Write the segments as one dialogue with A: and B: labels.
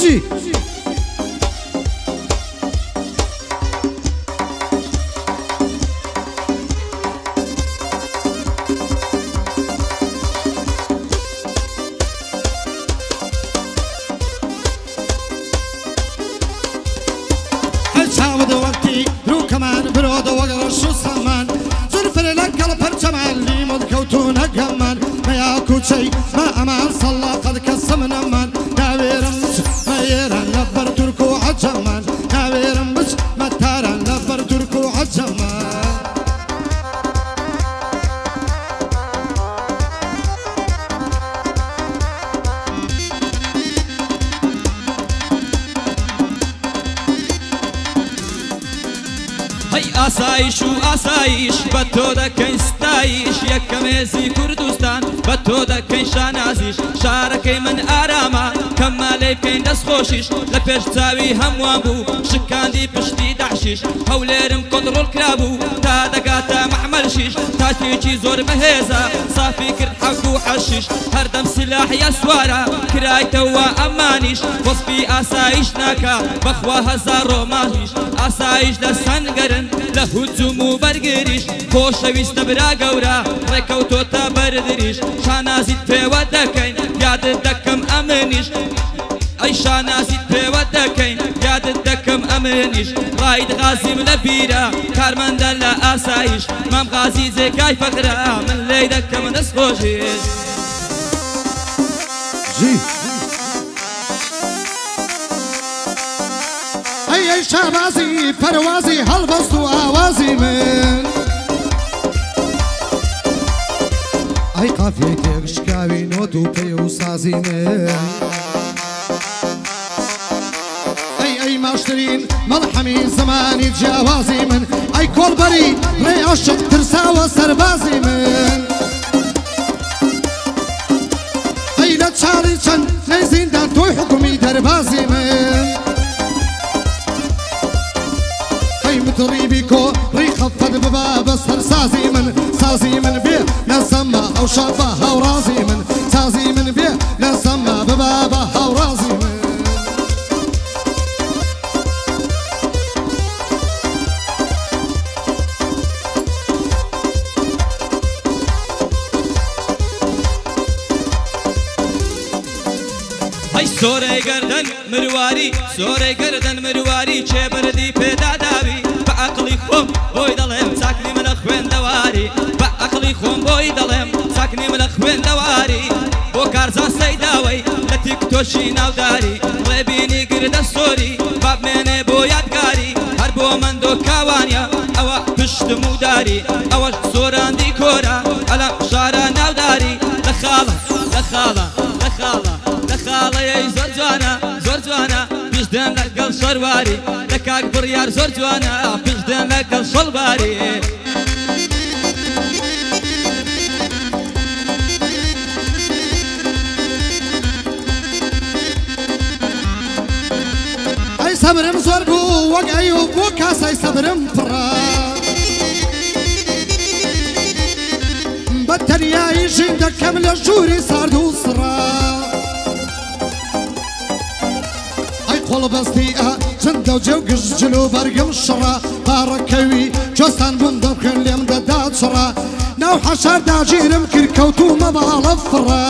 A: بژی هالشاود وقتي رو كمان برود وقرش الصمان زرفر لك البرجمان لي مذكوتون كمان ما ياكو شي ما امان صلى قد كسمنا من ناويرم ما يران لبر تركو عجمان ناويرم بس ما تاران لبر تركو عجمان
B: ئاسایش و ئاسایش بە تۆ دەکەین ستایش یەکەمێزی کوردستان بە تۆ دەکەین شانازیش شارەکەی من ئارامە کەمالەی بکەین دەستخۆشیش لە پێش چاوی هەمووان بوو شکاندی پشتی داعشیش هەولێرم کۆنتڕۆڵ کرابوو تا دەگاتە مەحمەلشیش تاکێکی زۆر بەهێزە سافی کرد حەق و حەشیش هەردەم سلاحیە سوارە کرایتەوە ئەمانیش وەسفی ئاسایش ناکا بەخوا هەزار ڕۆمانیش ئاسایش لە سەنگەرن لە هجوم و بەرگریش خۆشەویستە برا گەورە ڕێکەوتۆتە بەردریش شانازیت پێوە دەکەین یادت دەکەم ئەمنیش ئەی شانازیت پێوە دەکەین یادت دەکەم ئەمنیش ڕاید غازیم لە بیرە کارمەندە لە ئاسایش مام غازی جێگای فەقرە من لێی دەکەم دەستخۆشیش
A: ای شابازی پروازی هەڵبەست و ئاوازی من ئەی قافیە تێگشکاوی نۆت و پێ و سازی من ئەی ماشترین مەڵحەمی زمانی جیاوازی من ئەی کۆڵبەری ڕێ عەشق ترساوە سەربازی من ئەی لە چاڵی چەند لەی زیندان تۆی حکومی دەربازی من متريبي كو ريخفض بباب سازي من بيه لسما او شافها ورازي من سازي من بيه لسما ببابها ورازي من
B: هاي سوري گردن مرواري سوري گردن مرواري چه بردي پیدا داوي بعقلي خوم بوي دلهم ساكني من اخوين دواري بعقلي خوم بوي دلهم ساكني من اخوين دواري بو كارزا سيداوي لتيك توشي ناوداري ريبيني قرد السوري باب مني بو يادقاري هربو من دو كاوانيا اوا پشت موداري اوا سوران دي كورا على شارع ناوداري لخالة لخالة لخالة لخالة يا زور جوانا بيجدن لقل شرواري لكاك بريار زور جوانا بيجدن لقل شلباري
A: اي صبرم زور بو وقعي وبو كاس اي صبرم فرا بطريا يجين دكم لجوري ساردو صرا قول بستيئة جندو جوقش جلو برقم الشرا باركوي جوستان بندو كن ليم دادات شرا ناو حشار داجيرم كركوتو مبال فرا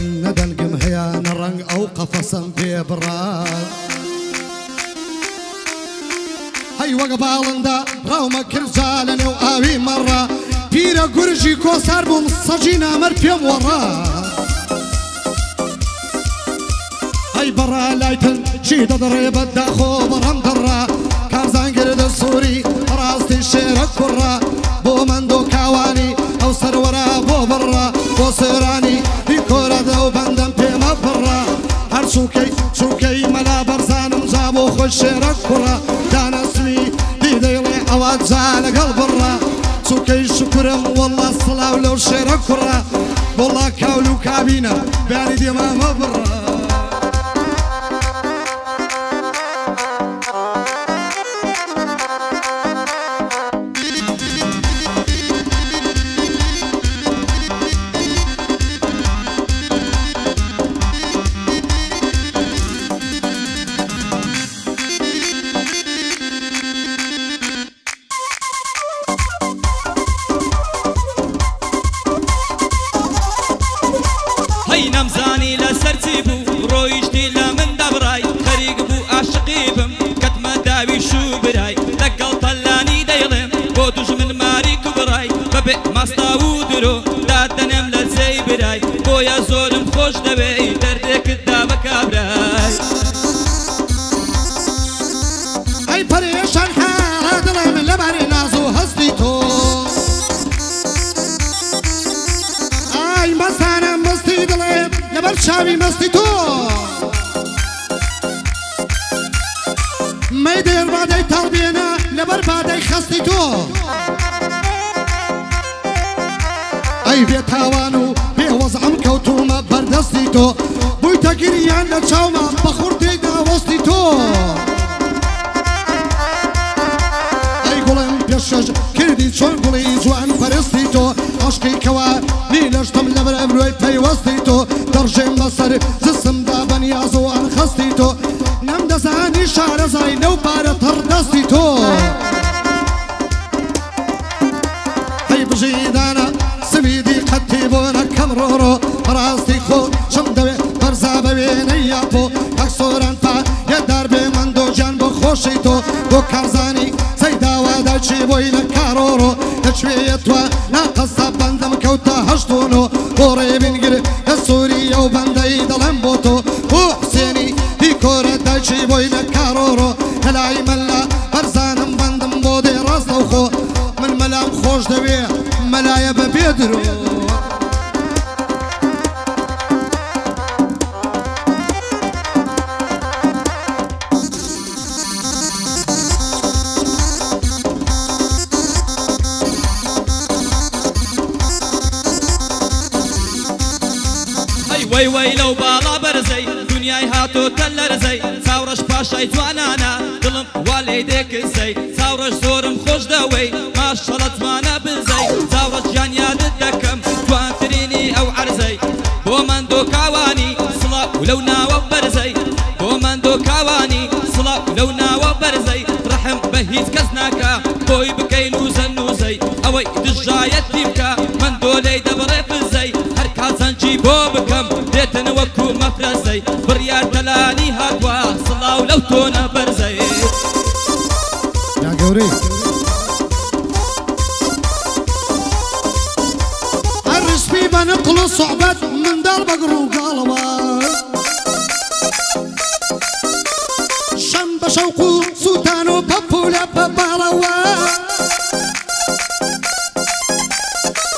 A: ندن قم هيان الرنق او قفصا في برا هاي وقبالندا روما كرجالني وآوي مرة بيرا قرجي كوسار بمصجينا مرفيم ورا اي برا لايتن شيد ضريب الداخو برم درا كارزان قرد السوري راستي الشيرك كرا بو مندو كاواني او سرورا بو برا بو سيراني دي كورا دو بندم بيما برا هر شوكي ملا برزانم جابو خوش شيرك كرا كان اسمي دي ديلي اواد جالك البرا شوكي شكرم والله الصلاة ولو شيرك كرا والله كاولو كابينا باني دي ماما برا
B: بۆ دوژمن ماری کوبڕای بەبێ ماستا و درۆ دادەنێم لە جێی برای بۆیە زۆرم خۆش دەوێ دەردێکت دا بە کابرای
A: ئەی پەرێشان حاڵە دڵێم لەبەری ناز و هەستی تۆ ئای مەستانە مەستی دڵێم لەبەر چاوی مەستی تۆ مەی دێر بادەی تاڵبێنە لەبەر بادەی خەستی تۆ ئەی بێتاوان و بێوەزعم کەوتومە بەردەستی تۆ بوویتە گریان لە چاومە بە خوڕدەی داوەستی تۆ ئەی گوڵم پێشەش کردی چۆن گوڵی جوان پەرستی تۆ عاشقی کەوانی لەشتم لەبەر ئەبروی پەیوەستی تۆ دەڕژێم بەسەر جسمدا بەنیاز و ئەنخەستی تۆ نەم دەزانی شارەزای لەو پارە تەڕدەستی تۆ ئەی بژیدانە سویدی قەتی بۆ نەکەم ڕۆڕۆ ڕاستی خۆ چم دەوێ بەرزا بەوێنەی یاپۆ ئەکسۆران پا یەدار بێ من دۆ گیان بۆ خۆشی تۆ بۆ کارزانی سەیداواداچی بۆی لە کارۆڕۆ دەچوێیە توە ناقەسە بەندەم کەوتە هەشتۆنۆ بۆ ڕێبینگر لە سووریە و بەندەی دەڵێم بۆ تۆ بۆ حسێنی دیکۆرە داچی بۆی لە کارۆڕۆ هەلای من لە بەرزانم بەندم بۆ دێ ڕاستە و خۆ من مەلام خۆش دەوێ مەلایە بە بێدرۆ
B: وەی وەی لەو باڵا بەرزەی دنیای هاتۆتە لەرزەی چاوڕەش پاشای جوانانە دڵم وا لێی دێکسەی چاوڕەش زۆرم خۆش دەوەی ماشەڵە جوانە بنزەی چاوڕەش گیان یادت دەکەم جوانترینی ئەو عەرزەی بۆ من دۆ کاوانی سڵاو لەو ناوە بەرزەی بۆ من دۆ کاوانی سڵاو لەو ناوە بەرزەی ڕەحم بە هیچ کەس ناکا بۆی بکەی نوزە نوزەی ئەوەی دژایەتی بکە من دۆ لێی دەبڕێ فزەی هەر کازەنجی بۆ بکەم دێتن وەکو مەفرەزەی بڕیار تەلانی هاتووە سڵاو لەو تۆنە بەرزەی
A: یا گەورەی هەرسپی بە نقڵ و سوحبەت منداڵ بە گڕ و گاڵەوە شەم بە شەوق و سووتان و پەپولە بە باڵەوە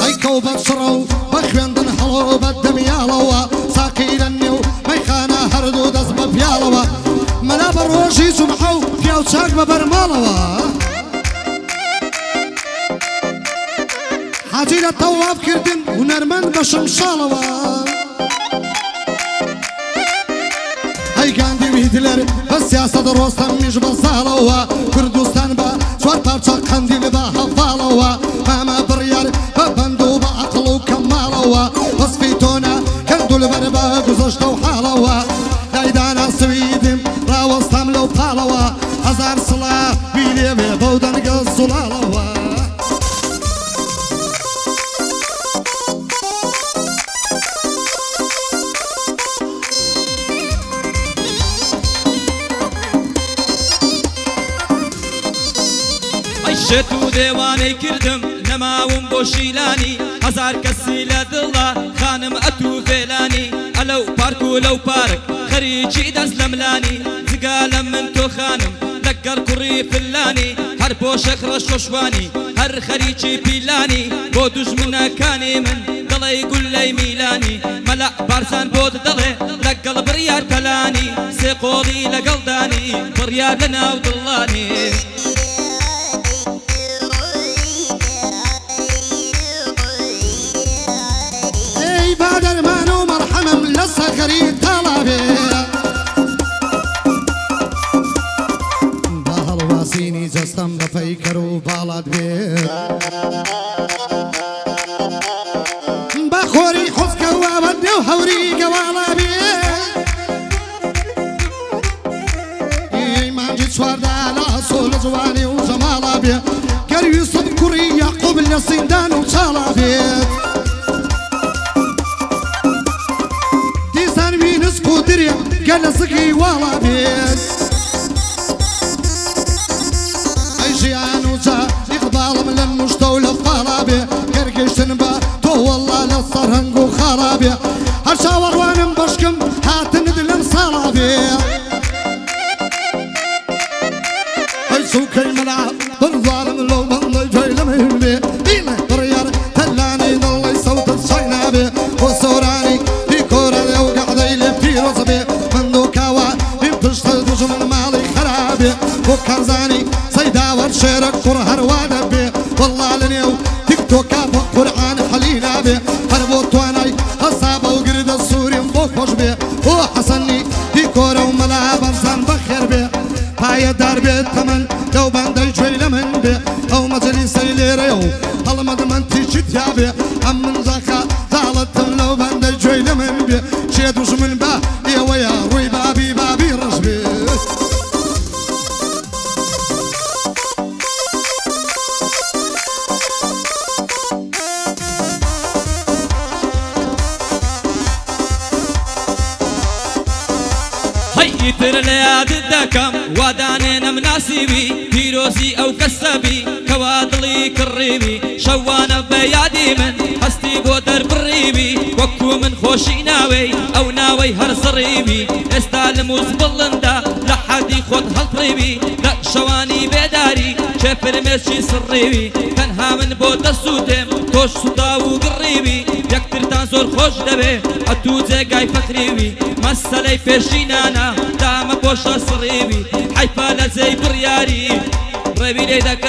A: ئەی کەو بە شڕە و بە خوێندن هەڵۆ بە دەمیاڵەوە ساقی لە نێو مەیخانە هەردوو دەست بە پیاڵەوە مەلا بە ڕۆژی جومعە و پیاو چاک بە بەرماڵەوە حاجی لە تەواف کردن هونەرمەند بە شەمشاڵەوە ئەی گاندی و هیتلەر بە سیاسەت ڕۆستەمیش بە ساڵەوە کوردستان بە چوار پارچە قەندیل بە هەڤاڵەوە مامە بڕیار بە بەند و بە عەقڵ و کەماڵەوە وەسفی تۆنە کەند و لەبەر بە گوزەشتە و حاڵەوە دایدانە سویدم ڕاوەستام لەو پاڵەوە هەزار سڵاوی لێوێ بەو دەنگە زوڵاڵەوە
B: شێت و دێوانەی کردم نەماوم بۆ شیلانی هەزار کەسی لە دڵا خانم ئەتو فێلانی ئەلەو پارک و لەو پارک خەریکی دەست لە ملانی جگا لە من تۆ خانم لەگەڵ کوڕی فلانی هەر بۆ شەکڕە شۆشوانی هەر خەریکی پیلانی بۆ دوژمنەکانی من دڵی گولەی میلانی مەلا بارزان بۆت دەڵێ لەگەڵ بڕیار تەلانی سێ قۆڵی لەگەڵدانی بڕیار لە ناو دڵانی
A: بادرمان و مرحمم لسخري طلبي بهالواسيني جستم بفيكر وبالد بيت بخوري حزك وابد وهوري قوالا بيت ايمان جيت شواردا لاصول جواني وجمالا بيت قريو صدكري يعقوب للصندان وشالا بيت قال صقي والله بيت اي جيان وجا يقبال من كارزاني سيدا ورشيرك قر هروانا بي والله لنيو تيك توكا قرآن حلينا بي هربو تواناي قصابة وقرد السوري مبوكوش بي هو حسني ديكورة وملا برزان بخير بي هاي دار بي تمن لو باندي جوي لمن بي او مجلسي ليريو هلا مدمن تيشت يا بي ام من زاكا زالت لو باندي جوي لمن بي شيد وش من با يا ويا روي بابي بابي رشبي
B: يتر لياد الدكم ودانين مناسبي هيروزي او كسبي كوادلي كريبي شوانا بيادي من هستي بودر بريبي وكو من خوشي ناوي او ناوي هرصريبي استالموز بلندا لحدي خود هالطريبي لا شواني بيداري شفر مشي سريبي تنها من بود السودم توش صدا وقريبي يكتر تنزور خوش دبي اتوزي قاي فخريبي مسالي فيشينانا دام بوش صريبي حيفا لزي برياري ربي ليدك